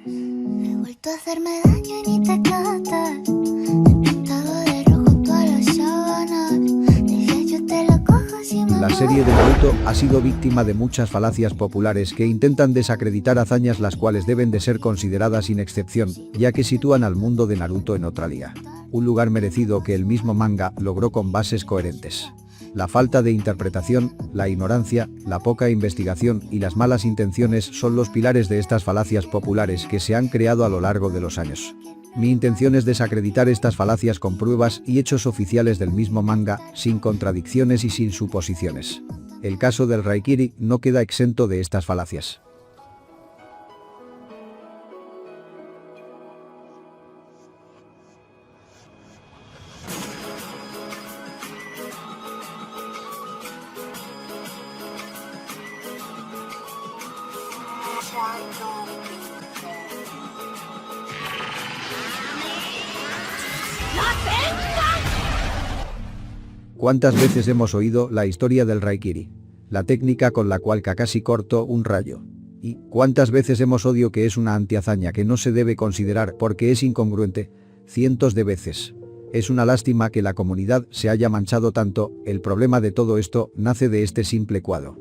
He vuelto a hacerme daño y ni te catas. He pintado de rojo todas las sábanas. Dije yo te lo cojo si me La serie de Naruto ha sido víctima de muchas falacias populares que intentan desacreditar hazañas, las cuales deben de ser consideradas sin excepción, ya que sitúan al mundo de Naruto en otra liga. Un lugar merecido que el mismo manga logró con bases coherentes. La falta de interpretación, la ignorancia, la poca investigación y las malas intenciones son los pilares de estas falacias populares que se han creado a lo largo de los años. Mi intención es desacreditar estas falacias con pruebas y hechos oficiales del mismo manga, sin contradicciones y sin suposiciones. El caso del Raikiri no queda exento de estas falacias. ¿Cuántas veces hemos oído la historia del Raikiri? La técnica con la cual Kakashi cortó un rayo. ¿Y cuántas veces hemos oído que es una antihazaña que no se debe considerar porque es incongruente? Cientos de veces. Es una lástima que la comunidad se haya manchado tanto. El problema de todo esto nace de este simple cuadro.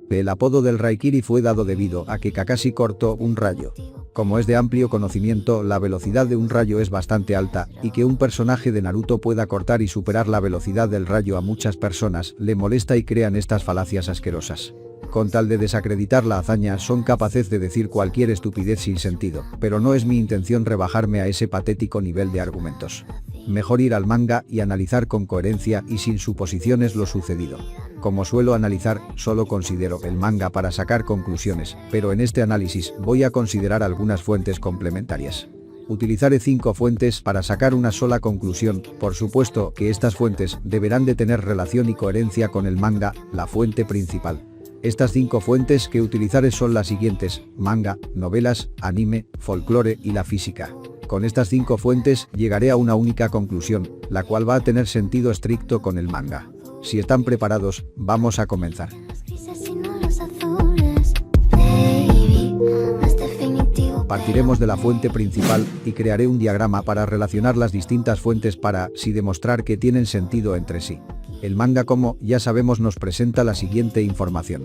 El apodo del Raikiri fue dado debido a que Kakashi cortó un rayo. Como es de amplio conocimiento, la velocidad de un rayo es bastante alta, y que un personaje de Naruto pueda cortar y superar la velocidad del rayo a muchas personas le molesta y crean estas falacias asquerosas. Con tal de desacreditar la hazaña son capaces de decir cualquier estupidez sin sentido, pero no es mi intención rebajarme a ese patético nivel de argumentos. Mejor ir al manga y analizar con coherencia y sin suposiciones lo sucedido. Como suelo analizar, solo considero el manga para sacar conclusiones, pero en este análisis voy a considerar algunas fuentes complementarias. Utilizaré 5 fuentes para sacar una sola conclusión. Por supuesto que estas fuentes deberán de tener relación y coherencia con el manga, la fuente principal. Estas 5 fuentes que utilizaré son las siguientes: manga, novelas, anime, folclore y la física. Con estas 5 fuentes llegaré a una única conclusión, la cual va a tener sentido estricto con el manga. Si están preparados, vamos a comenzar. Partiremos de la fuente principal y crearé un diagrama para relacionar las distintas fuentes para así demostrar que tienen sentido entre sí. El manga, como ya sabemos, nos presenta la siguiente información,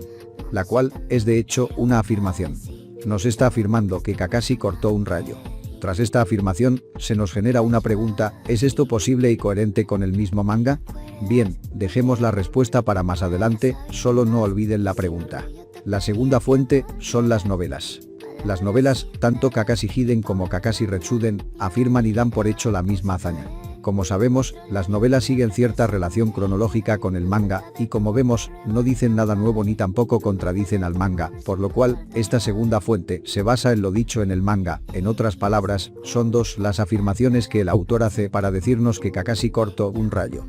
la cual es de hecho una afirmación. Nos está afirmando que Kakashi cortó un rayo. Tras esta afirmación, se nos genera una pregunta: ¿es esto posible y coherente con el mismo manga? Bien, dejemos la respuesta para más adelante, solo no olviden la pregunta. La segunda fuente son las novelas. Las novelas, tanto Kakashi Hiden como Kakashi Retsuden, afirman y dan por hecho la misma hazaña. Como sabemos, las novelas siguen cierta relación cronológica con el manga, y como vemos, no dicen nada nuevo ni tampoco contradicen al manga, por lo cual, esta segunda fuente se basa en lo dicho en el manga. En otras palabras, son 2 las afirmaciones que el autor hace para decirnos que Kakashi cortó un rayo.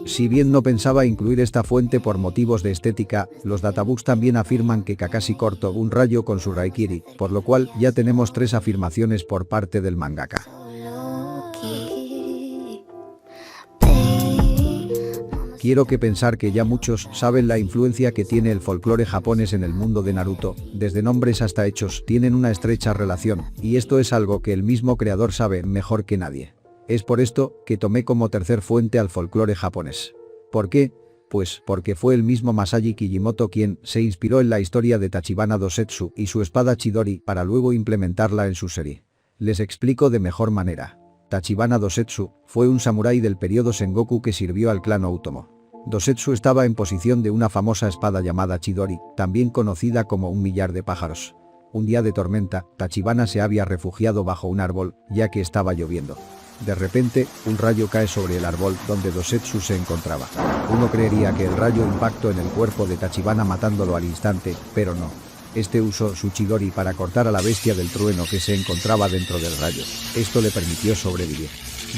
Si bien no pensaba incluir esta fuente por motivos de estética, los databooks también afirman que Kakashi cortó un rayo con su Raikiri, por lo cual ya tenemos 3 afirmaciones por parte del mangaka. Quiero que pensar que ya muchos saben la influencia que tiene el folclore japonés en el mundo de Naruto. Desde nombres hasta hechos tienen una estrecha relación, y esto es algo que el mismo creador sabe mejor que nadie. Es por esto que tomé como tercer fuente al folclore japonés. ¿Por qué? Pues porque fue el mismo Masashi Kishimoto quien se inspiró en la historia de Tachibana Dosetsu y su espada Chidori para luego implementarla en su serie. Les explico de mejor manera. Tachibana Dosetsu fue un samurái del periodo Sengoku que sirvió al clan Outomo. Dosetsu estaba en posición de una famosa espada llamada Chidori, también conocida como un millar de pájaros. Un día de tormenta, Tachibana se había refugiado bajo un árbol, ya que estaba lloviendo. De repente, un rayo cae sobre el árbol donde Dosetsu se encontraba. Uno creería que el rayo impactó en el cuerpo de Tachibana matándolo al instante, pero no. Este usó su Chidori para cortar a la bestia del trueno que se encontraba dentro del rayo. Esto le permitió sobrevivir.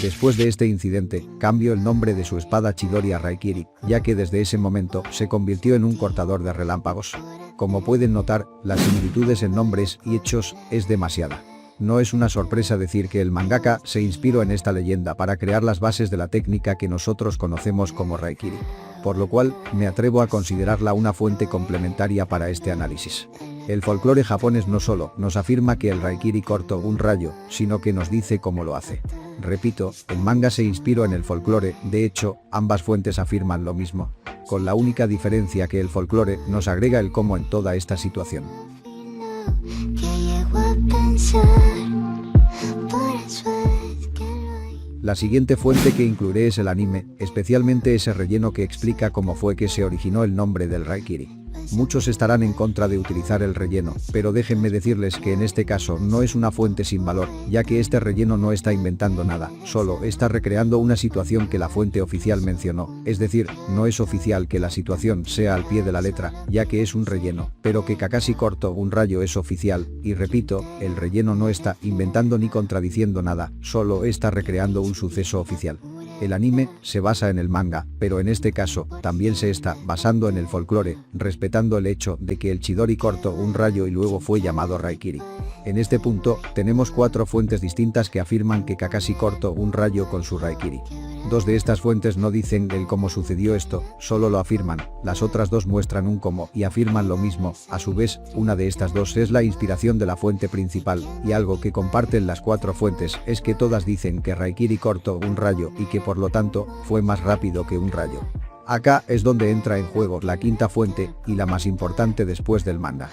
Después de este incidente, cambió el nombre de su espada Chidori a Raikiri, ya que desde ese momento se convirtió en un cortador de relámpagos. Como pueden notar, las similitudes en nombres y hechos es demasiada. No es una sorpresa decir que el mangaka se inspiró en esta leyenda para crear las bases de la técnica que nosotros conocemos como Raikiri. Por lo cual, me atrevo a considerarla una fuente complementaria para este análisis. El folclore japonés no solo nos afirma que el Raikiri cortó un rayo, sino que nos dice cómo lo hace. Repito, el manga se inspiró en el folclore, de hecho, ambas fuentes afirman lo mismo, con la única diferencia que el folclore nos agrega el cómo en toda esta situación. La siguiente fuente que incluiré es el anime, especialmente ese relleno que explica cómo fue que se originó el nombre del Raikiri. Muchos estarán en contra de utilizar el relleno, pero déjenme decirles que en este caso no es una fuente sin valor, ya que este relleno no está inventando nada, solo está recreando una situación que la fuente oficial mencionó, es decir, no es oficial que la situación sea al pie de la letra, ya que es un relleno, pero que Kakashi cortó un rayo es oficial, y repito, el relleno no está inventando ni contradiciendo nada, solo está recreando un suceso oficial. El anime se basa en el manga, pero en este caso también se está basando en el folclore, respetando el hecho de que el Chidori cortó un rayo y luego fue llamado Raikiri. En este punto, tenemos 4 fuentes distintas que afirman que Kakashi cortó un rayo con su Raikiri. 2 de estas fuentes no dicen el cómo sucedió esto, solo lo afirman, las otras 2 muestran un cómo y afirman lo mismo, a su vez, una de estas 2 es la inspiración de la fuente principal, y algo que comparten las 4 fuentes es que todas dicen que Raikiri cortó un rayo y que por lo tanto, fue más rápido que un rayo. Acá es donde entra en juego la quinta fuente, y la más importante después del manga.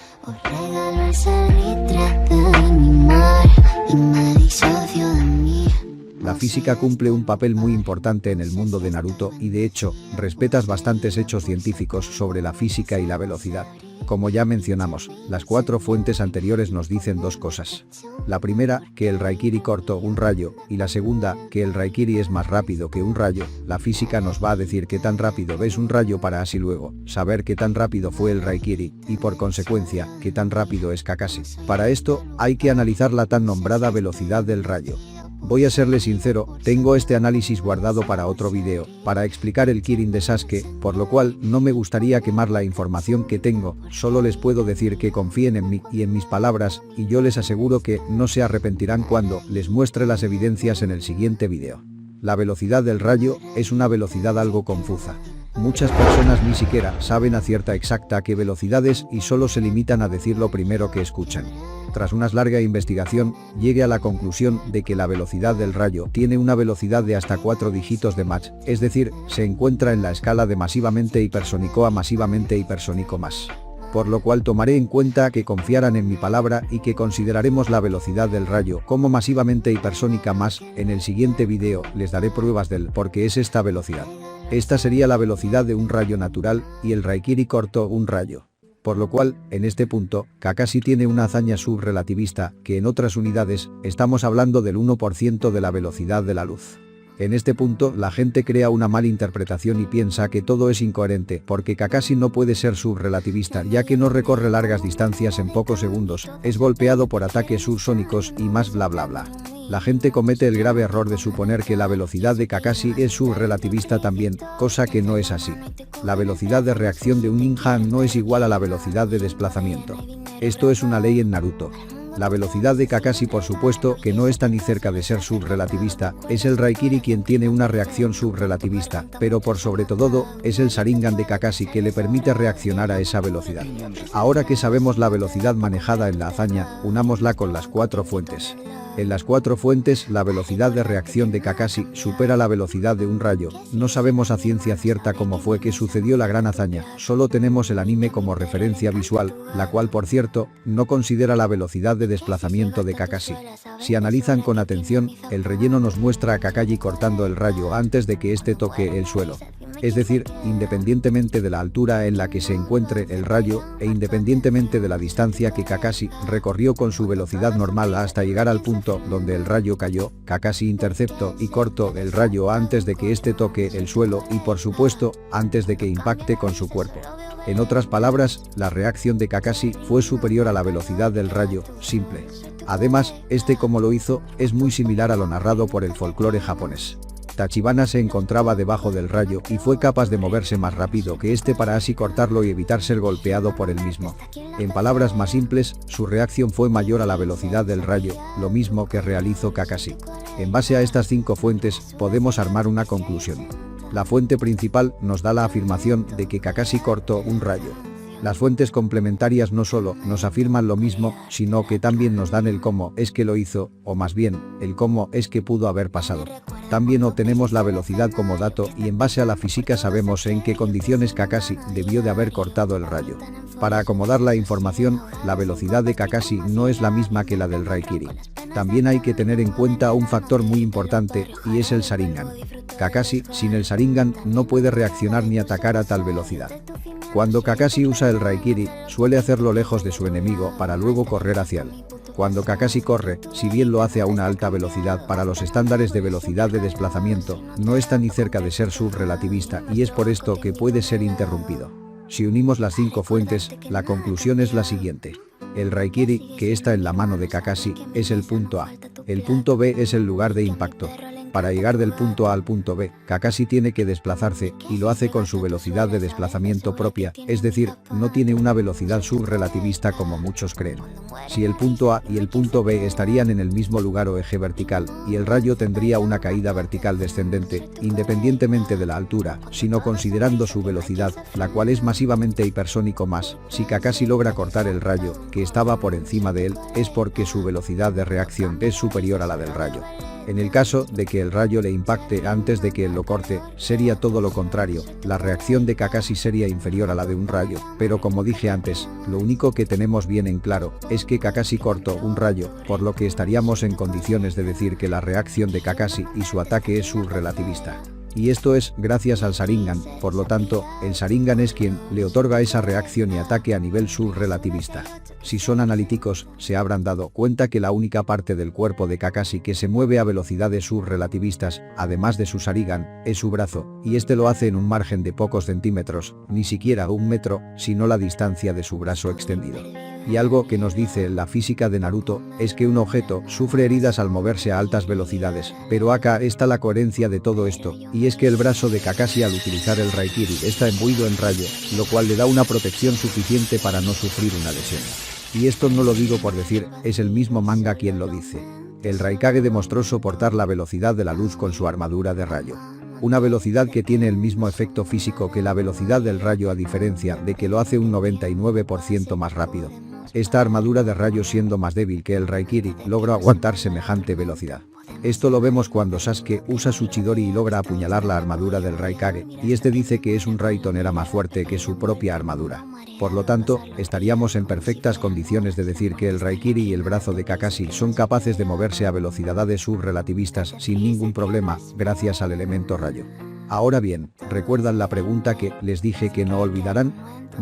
La física cumple un papel muy importante en el mundo de Naruto y de hecho, respetas bastantes hechos científicos sobre la física y la velocidad. Como ya mencionamos, las 4 fuentes anteriores nos dicen 2 cosas. La primera, que el Raikiri cortó un rayo, y la segunda, que el Raikiri es más rápido que un rayo. La física nos va a decir qué tan rápido es un rayo para así luego saber qué tan rápido fue el Raikiri, y por consecuencia, qué tan rápido es Kakashi. Para esto, hay que analizar la tan nombrada velocidad del rayo. Voy a serle sincero, tengo este análisis guardado para otro video, para explicar el Kirin de Sasuke, por lo cual no me gustaría quemar la información que tengo, solo les puedo decir que confíen en mí y en mis palabras, y yo les aseguro que no se arrepentirán cuando les muestre las evidencias en el siguiente video. La velocidad del rayo es una velocidad algo confusa. Muchas personas ni siquiera saben a cierta exacta qué velocidad es y solo se limitan a decir lo primero que escuchan. Tras una larga investigación, llegué a la conclusión de que la velocidad del rayo tiene una velocidad de hasta 4 dígitos de Mach, es decir, se encuentra en la escala de masivamente hipersónico a masivamente hipersónico más. Por lo cual tomaré en cuenta que confiaran en mi palabra y que consideraremos la velocidad del rayo como masivamente hipersónica más. En el siguiente video les daré pruebas del por qué es esta velocidad. Esta sería la velocidad de un rayo natural, y el Raikiri cortó un rayo. Por lo cual, en este punto, Kakashi tiene una hazaña subrelativista, que en otras unidades, estamos hablando del 1% de la velocidad de la luz. En este punto, la gente crea una mala interpretación y piensa que todo es incoherente, porque Kakashi no puede ser subrelativista ya que no recorre largas distancias en pocos segundos, es golpeado por ataques subsónicos y más bla bla bla. La gente comete el grave error de suponer que la velocidad de Kakashi es subrelativista también, cosa que no es así. La velocidad de reacción de un ninja no es igual a la velocidad de desplazamiento. Esto es una ley en Naruto. La velocidad de Kakashi por supuesto que no está ni cerca de ser subrelativista, es el Raikiri quien tiene una reacción subrelativista, pero por sobre todo, es el Sharingan de Kakashi que le permite reaccionar a esa velocidad. Ahora que sabemos la velocidad manejada en la hazaña, unámosla con las 4 fuentes. En las 4 fuentes, la velocidad de reacción de Kakashi supera la velocidad de un rayo. No sabemos a ciencia cierta cómo fue que sucedió la gran hazaña, solo tenemos el anime como referencia visual, la cual por cierto, no considera la velocidad de desplazamiento de Kakashi. Si analizan con atención, el relleno nos muestra a Kakashi cortando el rayo antes de que éste toque el suelo. Es decir, independientemente de la altura en la que se encuentre el rayo, e independientemente de la distancia que Kakashi recorrió con su velocidad normal hasta llegar al punto donde el rayo cayó, Kakashi interceptó y cortó el rayo antes de que éste toque el suelo y por supuesto, antes de que impacte con su cuerpo. En otras palabras, la reacción de Kakashi fue superior a la velocidad del rayo, simple. Además, como lo hizo, es muy similar a lo narrado por el folclore japonés. Tachibana se encontraba debajo del rayo y fue capaz de moverse más rápido que este para así cortarlo y evitar ser golpeado por él mismo. En palabras más simples, su reacción fue mayor a la velocidad del rayo, lo mismo que realizó Kakashi. En base a estas 5 fuentes, podemos armar una conclusión. La fuente principal nos da la afirmación de que Kakashi cortó un rayo. Las fuentes complementarias no solo nos afirman lo mismo, sino que también nos dan el cómo es que lo hizo, o más bien, el cómo es que pudo haber pasado. También obtenemos la velocidad como dato y en base a la física sabemos en qué condiciones Kakashi debió de haber cortado el rayo. Para acomodar la información, la velocidad de Kakashi no es la misma que la del Raikiri. También hay que tener en cuenta un factor muy importante, y es el Sharingan. Kakashi, sin el Sharingan, no puede reaccionar ni atacar a tal velocidad. Cuando Kakashi usa el Raikiri, suele hacerlo lejos de su enemigo para luego correr hacia él. Cuando Kakashi corre, si bien lo hace a una alta velocidad para los estándares de velocidad de desplazamiento, no está ni cerca de ser subrelativista y es por esto que puede ser interrumpido. Si unimos las 5 fuentes, la conclusión es la siguiente. El Raikiri, que está en la mano de Kakashi, es el punto A. El punto B es el lugar de impacto. Para llegar del punto A al punto B, Kakashi tiene que desplazarse, y lo hace con su velocidad de desplazamiento propia, es decir, no tiene una velocidad subrelativista como muchos creen. Si el punto A y el punto B estarían en el mismo lugar o eje vertical, y el rayo tendría una caída vertical descendente, independientemente de la altura, sino considerando su velocidad, la cual es masivamente hipersónico más, si Kakashi logra cortar el rayo, que estaba por encima de él, es porque su velocidad de reacción es superior a la del rayo. En el caso de que el rayo le impacte antes de que él lo corte, sería todo lo contrario, la reacción de Kakashi sería inferior a la de un rayo, pero como dije antes, lo único que tenemos bien en claro es que Kakashi cortó un rayo, por lo que estaríamos en condiciones de decir que la reacción de Kakashi y su ataque es subrelativista. Y esto es gracias al Sharingan, por lo tanto, el Sharingan es quien le otorga esa reacción y ataque a nivel subrelativista. Si son analíticos, se habrán dado cuenta que la única parte del cuerpo de Kakashi que se mueve a velocidades subrelativistas, además de su Sharingan, es su brazo, y este lo hace en un margen de pocos centímetros, ni siquiera 1 metro, sino la distancia de su brazo extendido. Y algo que nos dice la física de Naruto, es que un objeto sufre heridas al moverse a altas velocidades, pero acá está la coherencia de todo esto, y es que el brazo de Kakashi al utilizar el Raikiri está imbuido en rayo, lo cual le da una protección suficiente para no sufrir una lesión. Y esto no lo digo por decir, es el mismo manga quien lo dice. El Raikage demostró soportar la velocidad de la luz con su armadura de rayo. Una velocidad que tiene el mismo efecto físico que la velocidad del rayo a diferencia de que lo hace un 99% más rápido. Esta armadura de rayo siendo más débil que el Raikiri, logra aguantar semejante velocidad. Esto lo vemos cuando Sasuke usa su Chidori y logra apuñalar la armadura del Raikage, y este dice que es un Raiton era más fuerte que su propia armadura. Por lo tanto, estaríamos en perfectas condiciones de decir que el Raikiri y el brazo de Kakashi son capaces de moverse a velocidades subrelativistas sin ningún problema, gracias al elemento rayo. Ahora bien, ¿recuerdan la pregunta que les dije que no olvidarán?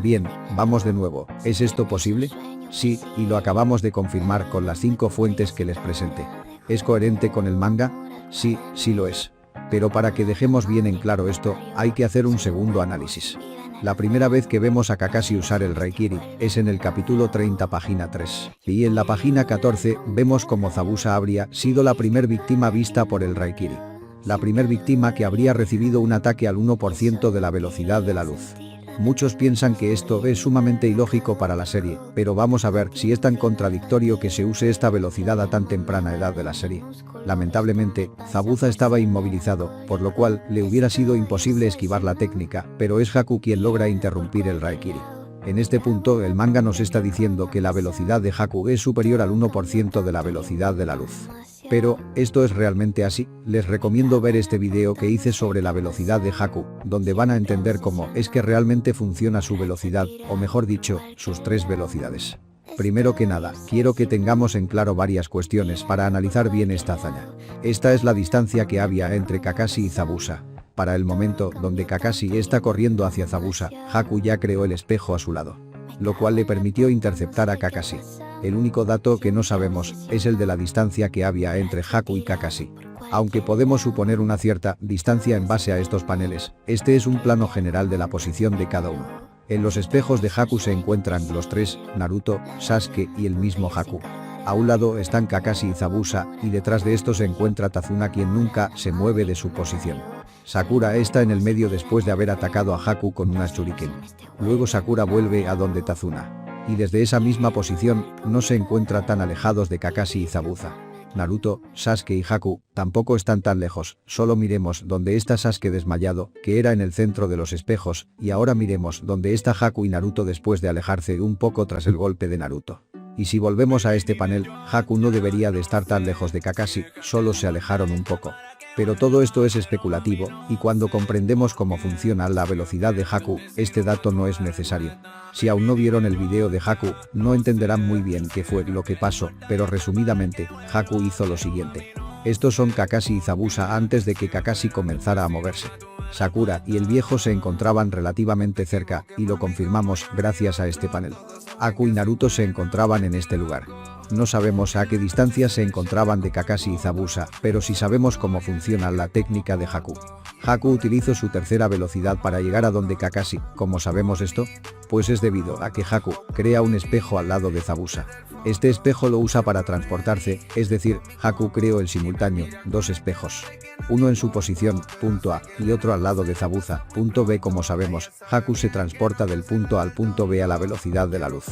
Bien, vamos de nuevo, ¿es esto posible? Sí, y lo acabamos de confirmar con las 5 fuentes que les presenté. ¿Es coherente con el manga? Sí, sí lo es. Pero para que dejemos bien en claro esto, hay que hacer un segundo análisis. La primera vez que vemos a Kakashi usar el Raikiri es en el capítulo 30 página 3. Y en la página 14 vemos como Zabuza habría sido la primer víctima vista por el Raikiri. La primer víctima que habría recibido un ataque al 1% de la velocidad de la luz. Muchos piensan que esto es sumamente ilógico para la serie, pero vamos a ver si es tan contradictorio que se use esta velocidad a tan temprana edad de la serie. Lamentablemente, Zabuza estaba inmovilizado, por lo cual le hubiera sido imposible esquivar la técnica, pero es Haku quien logra interrumpir el Raikiri. En este punto el manga nos está diciendo que la velocidad de Haku es superior al 1% de la velocidad de la luz. Pero, ¿esto es realmente así? Les recomiendo ver este video que hice sobre la velocidad de Haku, donde van a entender cómo es que realmente funciona su velocidad, o mejor dicho, sus 3 velocidades. Primero que nada, quiero que tengamos en claro varias cuestiones para analizar bien esta hazaña. Esta es la distancia que había entre Kakashi y Zabuza. Para el momento donde Kakashi está corriendo hacia Zabuza, Haku ya creó el espejo a su lado, lo cual le permitió interceptar a Kakashi. El único dato que no sabemos es el de la distancia que había entre Haku y Kakashi. Aunque podemos suponer una cierta distancia en base a estos paneles, este es un plano general de la posición de cada uno. En los espejos de Haku se encuentran los 3, Naruto, Sasuke y el mismo Haku. A un lado están Kakashi y Zabuza, y detrás de esto se encuentra Tazuna, quien nunca se mueve de su posición. Sakura está en el medio después de haber atacado a Haku con una shuriken. Luego Sakura vuelve a donde Tazuna. Y desde esa misma posición, no se encuentra tan alejados de Kakashi y Zabuza. Naruto, Sasuke y Haku tampoco están tan lejos, solo miremos donde está Sasuke desmayado, que era en el centro de los espejos, y ahora miremos donde está Haku y Naruto después de alejarse un poco tras el golpe de Naruto. Y si volvemos a este panel, Haku no debería de estar tan lejos de Kakashi, solo se alejaron un poco. Pero todo esto es especulativo, y cuando comprendemos cómo funciona la velocidad de Haku, este dato no es necesario. Si aún no vieron el video de Haku, no entenderán muy bien qué fue lo que pasó, pero resumidamente, Haku hizo lo siguiente. Estos son Kakashi y Zabuza antes de que Kakashi comenzara a moverse. Sakura y el viejo se encontraban relativamente cerca, y lo confirmamos gracias a este panel. Haku y Naruto se encontraban en este lugar. No sabemos a qué distancia se encontraban de Kakashi y Zabuza, pero sí sabemos cómo funciona la técnica de Haku. Haku utilizó su tercera velocidad para llegar a donde Kakashi. ¿Cómo sabemos esto? Pues es debido a que Haku crea un espejo al lado de Zabuza. Este espejo lo usa para transportarse, es decir, Haku creó el simultáneo, dos espejos. Uno en su posición, punto A, y otro al lado de Zabuza, punto B. Como sabemos, Haku se transporta del punto A al punto B a la velocidad de la luz.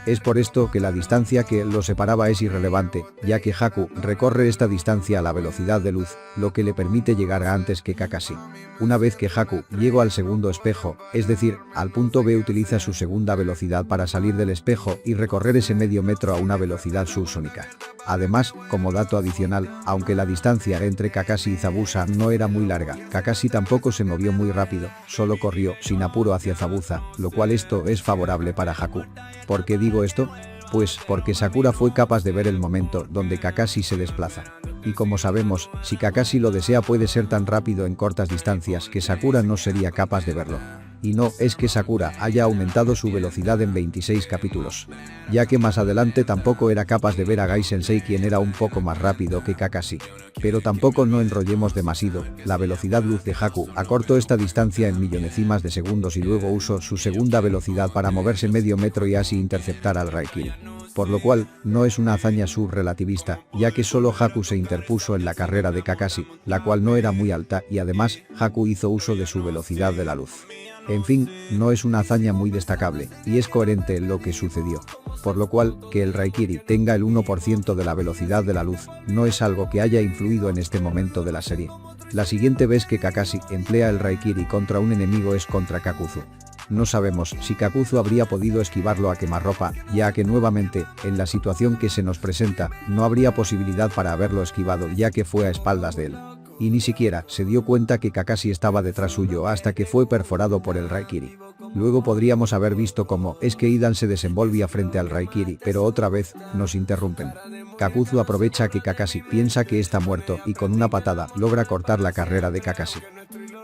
Es por esto que la distancia que los separaba es irrelevante, ya que Haku recorre esta distancia a la velocidad de luz, lo que le permite llegar antes que Kakashi. Una vez que Haku llegó al segundo espejo, es decir, al punto B, utiliza su segunda velocidad para salir del espejo y recorrer ese medio metro a una velocidad subsónica. Además, como dato adicional, aunque la distancia entre Kakashi y Zabuza no era muy larga, Kakashi tampoco se movió muy rápido, solo corrió sin apuro hacia Zabuza, lo cual esto es favorable para Haku. ¿Por qué digo esto? Pues porque Sakura fue capaz de ver el momento donde Kakashi se desplaza. Y como sabemos, si Kakashi lo desea puede ser tan rápido en cortas distancias que Sakura no sería capaz de verlo. Y no es que Sakura haya aumentado su velocidad en 26 capítulos, ya que más adelante tampoco era capaz de ver a Gai Sensei, quien era un poco más rápido que Kakashi. Pero tampoco no enrollemos demasiado, la velocidad luz de Haku acortó esta distancia en millonésimas de segundos y luego usó su segunda velocidad para moverse medio metro y así interceptar al Raikiri. Por lo cual, no es una hazaña subrelativista, ya que solo Haku se interpuso en la carrera de Kakashi, la cual no era muy alta, y además, Haku hizo uso de su velocidad de la luz. En fin, no es una hazaña muy destacable, y es coherente lo que sucedió. Por lo cual, que el Raikiri tenga el 1% de la velocidad de la luz, no es algo que haya influido en este momento de la serie. La siguiente vez que Kakashi emplea el Raikiri contra un enemigo es contra Kakuzu. No sabemos si Kakuzu habría podido esquivarlo a quemarropa, ya que nuevamente, en la situación que se nos presenta, no habría posibilidad para haberlo esquivado, ya que fue a espaldas de él. Y ni siquiera se dio cuenta que Kakashi estaba detrás suyo hasta que fue perforado por el Raikiri. Luego podríamos haber visto cómo es que Idan se desenvolvía frente al Raikiri, pero otra vez, nos interrumpen. Kakuzu aprovecha que Kakashi piensa que está muerto y con una patada logra cortar la carrera de Kakashi.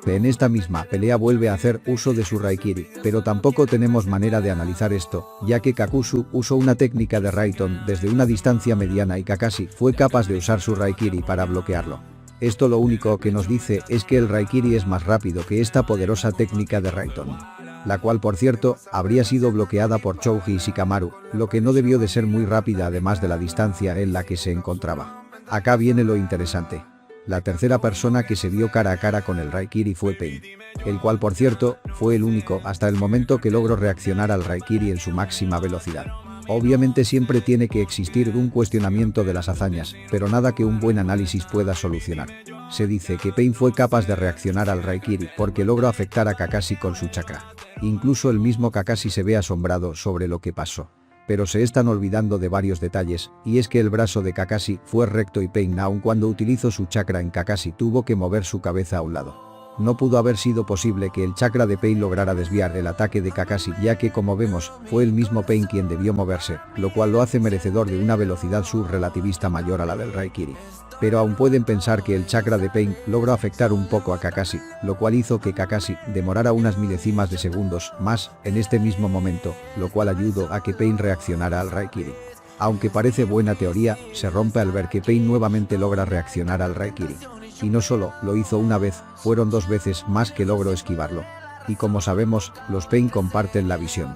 En esta misma pelea vuelve a hacer uso de su Raikiri, pero tampoco tenemos manera de analizar esto, ya que Kakuzu usó una técnica de Raiton desde una distancia mediana y Kakashi fue capaz de usar su Raikiri para bloquearlo. Esto lo único que nos dice es que el Raikiri es más rápido que esta poderosa técnica de Raiton, la cual por cierto, habría sido bloqueada por Chouji y Shikamaru, lo que no debió de ser muy rápida además de la distancia en la que se encontraba. Acá viene lo interesante. La tercera persona que se vio cara a cara con el Raikiri fue Pain, el cual por cierto, fue el único hasta el momento que logró reaccionar al Raikiri en su máxima velocidad. Obviamente siempre tiene que existir un cuestionamiento de las hazañas, pero nada que un buen análisis pueda solucionar. Se dice que Pain fue capaz de reaccionar al Raikiri porque logró afectar a Kakashi con su chakra. Incluso el mismo Kakashi se ve asombrado sobre lo que pasó. Pero se están olvidando de varios detalles, y es que el brazo de Kakashi fue recto y Pain, aun cuando utilizó su chakra en Kakashi, tuvo que mover su cabeza a un lado. No pudo haber sido posible que el chakra de Pain lograra desviar el ataque de Kakashi, ya que como vemos, fue el mismo Pain quien debió moverse, lo cual lo hace merecedor de una velocidad subrelativista mayor a la del Raikiri. Pero aún pueden pensar que el chakra de Pain logró afectar un poco a Kakashi, lo cual hizo que Kakashi demorara unas milésimas de segundos más en este mismo momento, lo cual ayudó a que Pain reaccionara al Raikiri. Aunque parece buena teoría, se rompe al ver que Pain nuevamente logra reaccionar al Raikiri. Y no solo lo hizo una vez, fueron 2 veces más que logró esquivarlo. Y como sabemos, los Pain comparten la visión.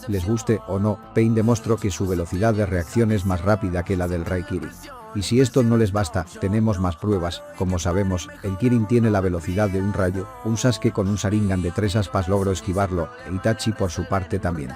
Les guste o no, Pain demostró que su velocidad de reacción es más rápida que la del Raikiri. Y si esto no les basta, tenemos más pruebas. Como sabemos, el Kirin tiene la velocidad de un rayo, un Sasuke con un Sharingan de 3 aspas logró esquivarlo, e Itachi por su parte también.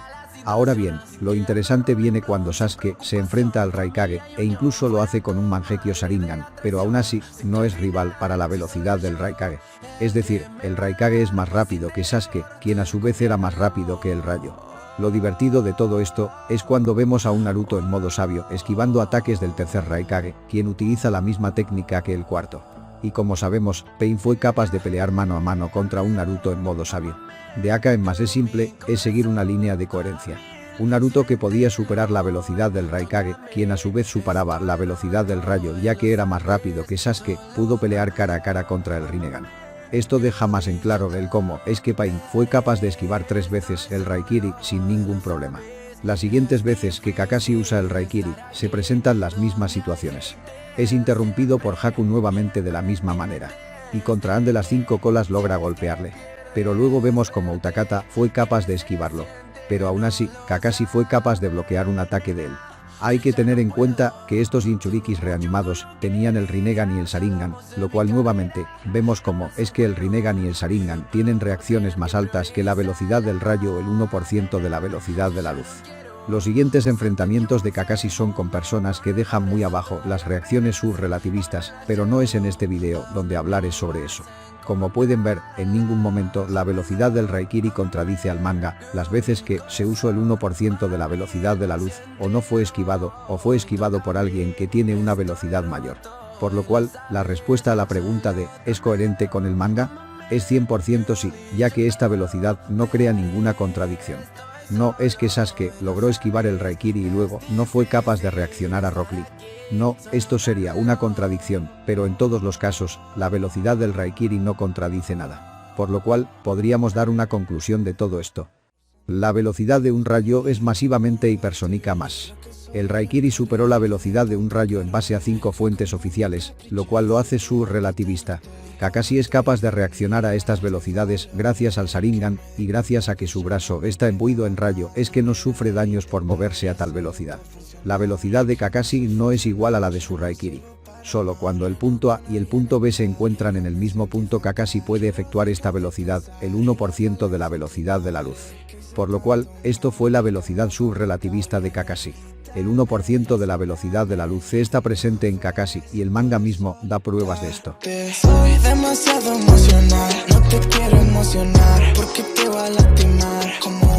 Ahora bien, lo interesante viene cuando Sasuke se enfrenta al Raikage, e incluso lo hace con un Mangekyo Sharingan, pero aún así, no es rival para la velocidad del Raikage. Es decir, el Raikage es más rápido que Sasuke, quien a su vez era más rápido que el rayo. Lo divertido de todo esto es cuando vemos a un Naruto en modo sabio esquivando ataques del tercer Raikage, quien utiliza la misma técnica que el cuarto. Y como sabemos, Pain fue capaz de pelear mano a mano contra un Naruto en modo sabio. De acá en más es simple, es seguir una línea de coherencia. Un Naruto que podía superar la velocidad del Raikage, quien a su vez superaba la velocidad del rayo ya que era más rápido que Sasuke, pudo pelear cara a cara contra el Rinnegan. Esto deja más en claro el cómo es que Pain fue capaz de esquivar 3 veces el Raikiri sin ningún problema. Las siguientes veces que Kakashi usa el Raikiri, se presentan las mismas situaciones. Es interrumpido por Haku nuevamente de la misma manera. Y contra An de las 5 colas logra golpearle. Pero luego vemos como Utakata fue capaz de esquivarlo. Pero aún así, Kakashi fue capaz de bloquear un ataque de él. Hay que tener en cuenta que estos Jinchurikis reanimados tenían el Rinnegan y el Sharingan, lo cual nuevamente vemos como es que el Rinnegan y el Sharingan tienen reacciones más altas que la velocidad del rayo o el 1% de la velocidad de la luz. Los siguientes enfrentamientos de Kakashi son con personas que dejan muy abajo las reacciones subrelativistas, pero no es en este video donde hablaré sobre eso. Como pueden ver, en ningún momento la velocidad del Raikiri contradice al manga, las veces que se usó el 1% de la velocidad de la luz, o no fue esquivado, o fue esquivado por alguien que tiene una velocidad mayor. Por lo cual, la respuesta a la pregunta de ¿es coherente con el manga? Es 100% sí, ya que esta velocidad no crea ninguna contradicción. No es que Sasuke logró esquivar el Raikiri y luego no fue capaz de reaccionar a Rock Lee. No, esto sería una contradicción, pero en todos los casos, la velocidad del Raikiri no contradice nada. Por lo cual, podríamos dar una conclusión de todo esto. La velocidad de un rayo es masivamente hipersónica más. El Raikiri superó la velocidad de un rayo en base a 5 fuentes oficiales, lo cual lo hace subrelativista. Kakashi es capaz de reaccionar a estas velocidades gracias al Sharingan, y gracias a que su brazo está imbuido en rayo es que no sufre daños por moverse a tal velocidad. La velocidad de Kakashi no es igual a la de su Raikiri. Solo cuando el punto A y el punto B se encuentran en el mismo punto Kakashi puede efectuar esta velocidad, el 1% de la velocidad de la luz. Por lo cual, esto fue la velocidad subrelativista de Kakashi. El 1% de la velocidad de la luz está presente en Kakashi y el manga mismo da pruebas de esto. Soy demasiado emocional, no te quiero emocionar porque te va a lastimar. Como